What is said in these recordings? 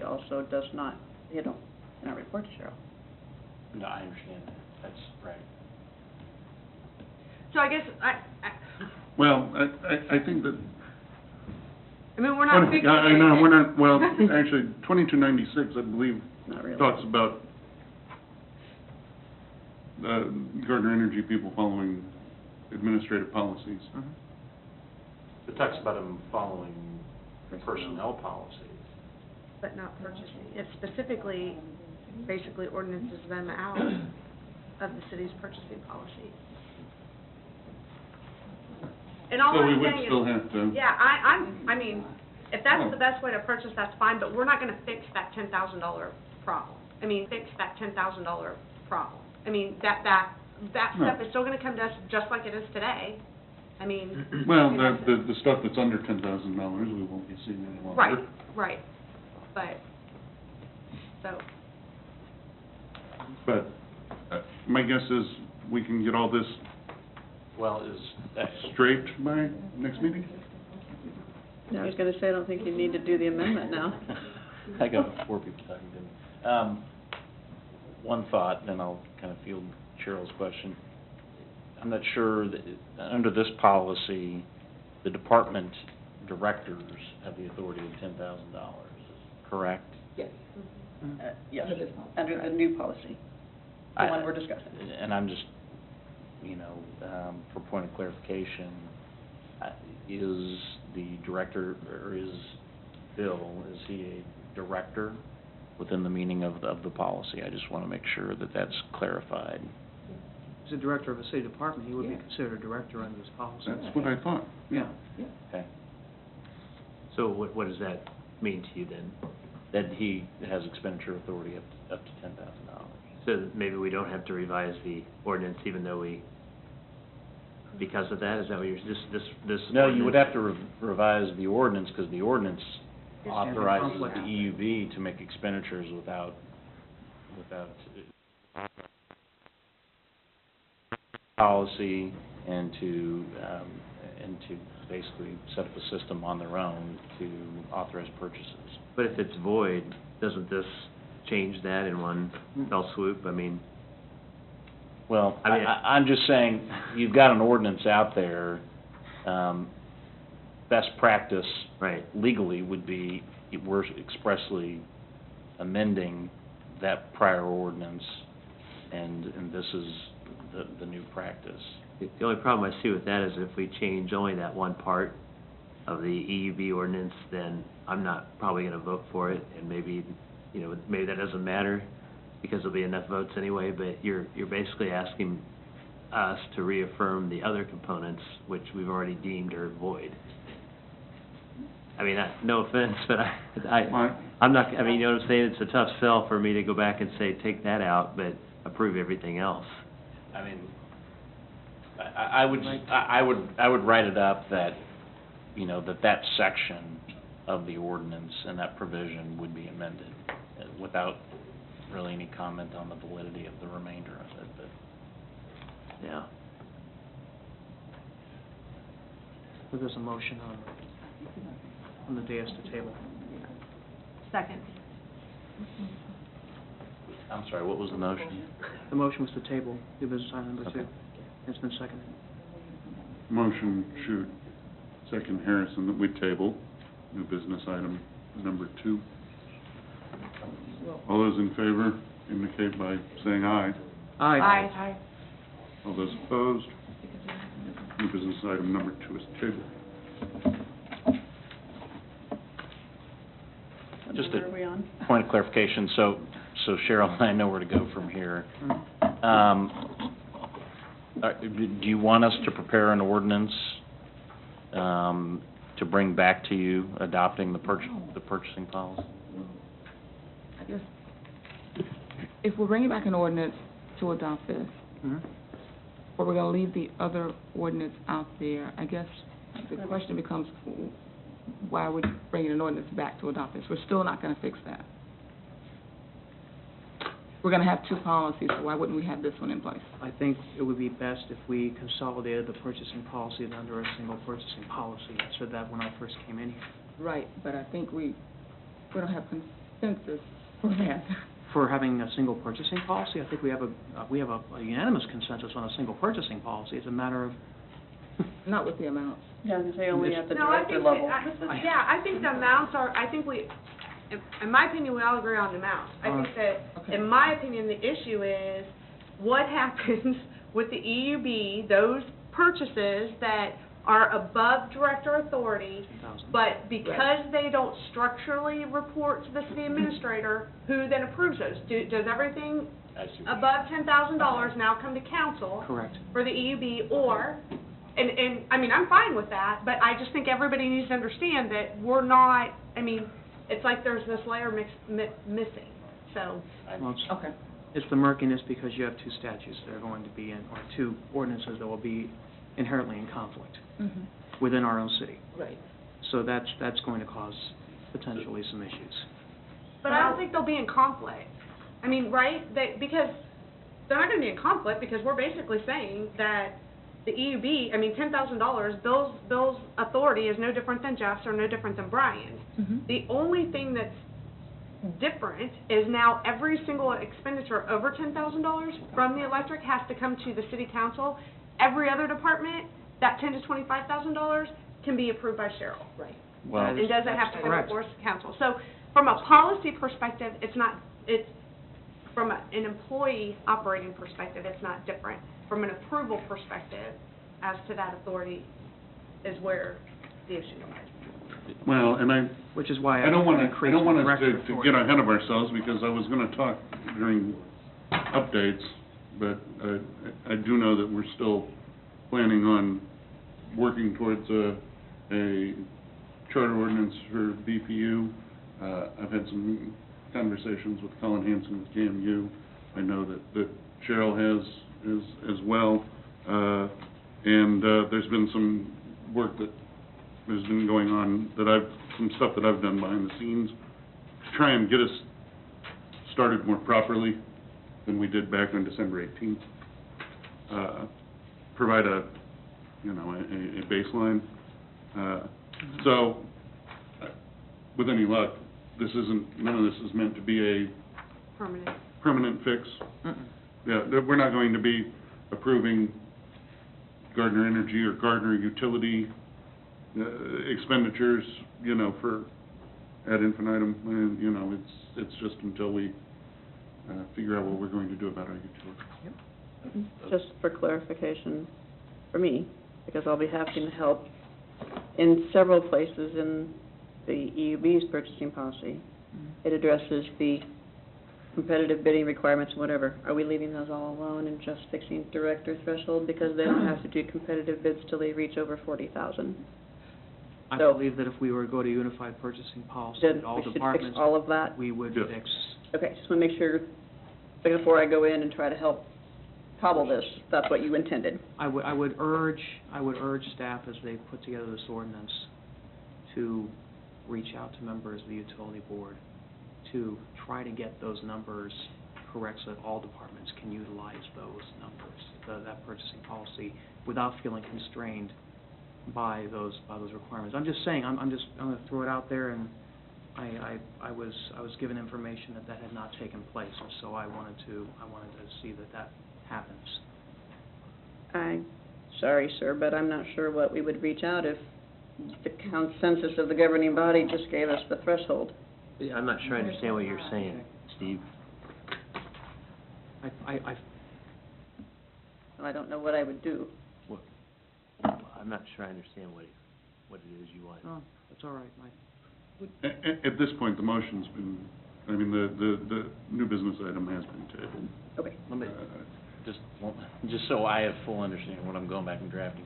also does not hit on in our report to Cheryl. No, I understand that. That's right. So I guess, Well, I think that... I mean, we're not fixing I know, anything. we're not, well, actually, 2296, I believe, Not really. talks about Gardner Energy people following administrative policies. It talks about them following personnel policies. But not purchasing. It specifically, basically ordinances them out of the city's purchasing policy. And all So we I'm would saying is, still have to... yeah, I mean, if that's the best way to purchase, that's fine, but we're not gonna fix that $10,000 problem. I mean, fix that $10,000 problem. I mean, that stuff is still gonna come to us just like it is today. I mean... Well, in essence. the stuff that's under $10,000, we won't be seeing any longer. Right, but, so, But my guess is we can get all this Well, is that... straight by next meeting? No, I was gonna say, I don't think you need to do the amendment now. I got 4 people talking to me. One thought, and then I'll kind of field Cheryl's question. I'm not sure that, under this policy, the department directors have the authority of $10,000, correct? Yes. Yes, under the new policy, the one we're discussing. And I'm just, for point of clarification, is the director, or is Bill, is he a director within the meaning of the policy? I just want to make sure that that's clarified. As a director of a city department, he would be considered a director under this policy. That's what I thought. Yeah. Okay. So what does that mean to you then? That he has expenditure authority up to $10,000. So that maybe we don't have to revise the ordinance even though because of that? Is that what you're, this No, you would ordinance- have to revise the ordinance, because the ordinance authorizes conflict. the EUB to make expenditures without policy, and to basically set up a system on their own to authorize purchases. But if it's void, doesn't this change that in one fell swoop? I mean, Well, I mean- I'm just saying, you've got an ordinance out there, best practice right. legally would be, we're expressly amending that prior ordinance, and this is the new practice. The only problem I see with that is if we change only that one part of the EUB ordinance, then I'm not probably going to vote for it, and maybe that doesn't matter because there'll be enough votes anyway, but you're basically asking us to reaffirm the other components which we've already deemed are void. I mean, no offense, but I'm not, I mean, you know what I'm saying? It's a tough sell for me to go back and say, take that out, but approve everything else. I mean, I would write it up that, that section of the ordinance and that provision would be amended without really any comment on the validity of the remainder of it, but. Yeah. So there's a motion on the dais to table. second. I'm sorry, what was the motion? The motion was to table new business item number 2. Okay. It's been seconded. Motion, second Harrison, that we table new business item number 2. All those in favor indicate by saying aye. Aye. All those opposed, new business item number 2 is tabled. Just Where are we on? a point of clarification, so Cheryl and I know where to go from here. Do you want us to prepare an ordinance to bring back to you adopting the purchasing policy? I guess, if we're bringing back an ordinance to adopt this, but we're going to leave the other ordinance out there, I guess the question becomes, why are we bringing an ordinance back to adopt this? We're still not going to fix that. We're going to have 2 policies, so why wouldn't we have this one in place? I think it would be best if we consolidated the purchasing policy under a single purchasing policy. I said that when I first came in here. Right, but I think we don't have consensus for that? For having a single purchasing policy, I think we have a unanimous consensus on a single purchasing policy. It's a matter of, Not with the amounts. Yeah, because they only at the No, I director think, level. I think the amounts are, I think in my opinion, we all agree on the amounts. I think that, Okay. in my opinion, the issue is what happens with the EUB, those purchases that are above director authority, 10,000. but because they don't structurally report to the city administrator, who then approves those? Does everything I see. above $10,000 now come to council? Correct. For the EUB, or, and, I mean, I'm fine with that, but I just think everybody needs to understand that we're not, I mean, it's like there's this layer missing, so. Well, it's- Okay. It's the murkiness because you have two statutes that are going to be in, or two ordinances that will be inherently in conflict Mm-hmm. within our own city. Right. So that's going to cause potentially some issues. But I don't think they'll be in conflict. I mean, right? Because they're not gonna be in conflict, because we're basically saying that the EUB, I mean, $10,000, Bill's authority is no different than Jeff's or no different than Brian's. Mm-hmm. The only thing that's different is now every single expenditure over $10,000 from the electric has to come to the city council. Every other department, that $10,000 to $25,000 can be approved by Cheryl. Right. Well, It doesn't have to come correct. before council. So from a policy perspective, it's from an employee operating perspective, it's not different. From an approval perspective, as to that authority is where the issue lies. Well, and Which is why I don't want increase us the to director get authority. ahead of ourselves, because I was gonna talk during updates, but I do know that we're still planning on working towards a charter ordinance for BPU. I've had some conversations with Colin Hanson with KMU. I know that Cheryl has as well. And there's been some work that has been going on, some stuff that I've done behind the scenes to try and get us started more properly than we did back on December 18th. Provide a baseline. So, with any luck, none of this is meant to be a permanent fix. Mm-mm. Yeah, we're not going to be approving Gardner Energy or Gardner Utility expenditures, for ad infinitum. And, it's just until we figure out what we're going to do about our utility. Just for clarification, for me, because I'll be happy to help, in several places in the EUB's purchasing policy, it addresses the competitive bidding requirements and whatever. Are we leaving those all alone and just fixing director threshold, because they don't have to do competitive bids till they reach over 40,000? I So- believe that if we were to go to unified purchasing policy, Then that all we should fix departments, all of that? we would Yes. fix. Okay, just want to make sure, before I go in and try to help cobble this, that's what you intended. I would urge staff, as they put together this ordinance, to reach out to members of the utility board to try to get those numbers correct so that all departments can utilize those numbers, that purchasing policy, without feeling constrained by those requirements. I'm just saying, I'm gonna throw it out there, and I was given information that had not taken place, and so I wanted to see that happens. I'm sorry, sir, but I'm not sure what we would reach out if the consensus of the governing body just gave us the threshold. Yeah, I'm not sure I understand what you're saying, Steve. I don't know what I would do. What- I'm not sure I understand what it is you want. Oh, that's all right, Mike. At this point, the motion's been, the new business item has been tabled. Okay. Let me, just so I have full understanding of what I'm going back and drafting,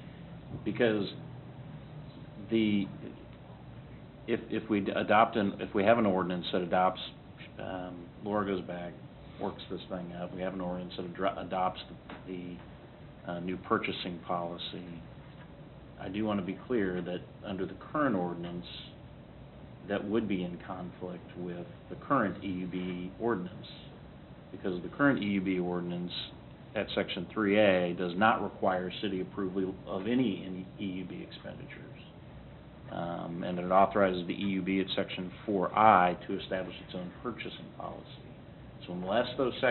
because if we have an ordinance that adopts, Laura goes back, works this thing out, we have an ordinance that adopts the new purchasing policy, I do want to be clear that under the current ordinance, that would be in conflict with the current EUB ordinance, because the current EUB ordinance at Section 3A does not require city approval of any EUB expenditures. And it authorizes the EUB at Section 4I to establish its own purchasing policy. So unless those sections